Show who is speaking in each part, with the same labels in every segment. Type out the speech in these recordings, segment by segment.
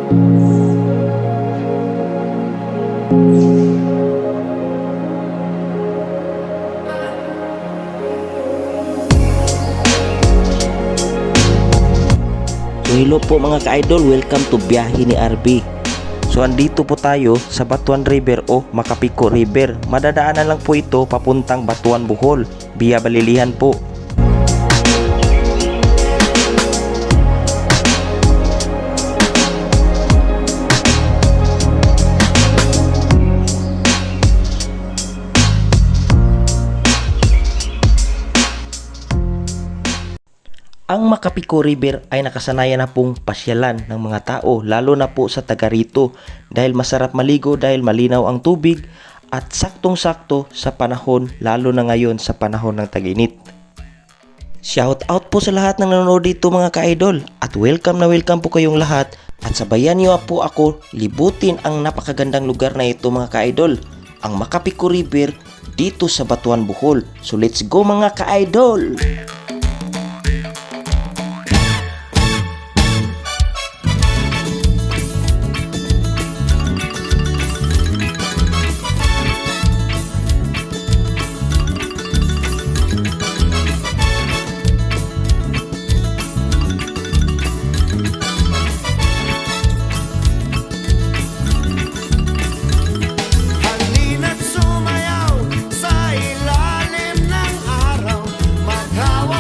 Speaker 1: So hello po mga ka-idol, welcome to Biyahe ni RB. So andito po tayo sa Batuan River o Makapiko River. Madadaanan lang po ito papuntang Batuan Bohol via Balilihan po. Ang Makapiko River ay nakasanayan na pong pasyalan ng mga tao, lalo na po sa taga rito, dahil masarap maligo dahil malinaw ang tubig at saktong-sakto sa panahon, lalo na ngayon sa panahon ng tag-init. Shout out po sa lahat ng nanonood dito mga ka-idol, at welcome na welcome po kayong lahat, at sabayan niyo po ako libutin ang napakagandang lugar na ito mga ka-idol, ang Makapiko River dito sa Batuan Bohol. So let's go mga ka-idol!
Speaker 2: Halina't sumayaw sa ilalim ng araw, maghawa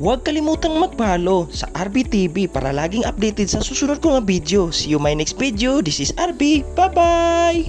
Speaker 1: Huwag kalimutang mag-follow sa RB TV para laging updated sa susunod kong mga video. See you my next video. This is RB. Bye-bye!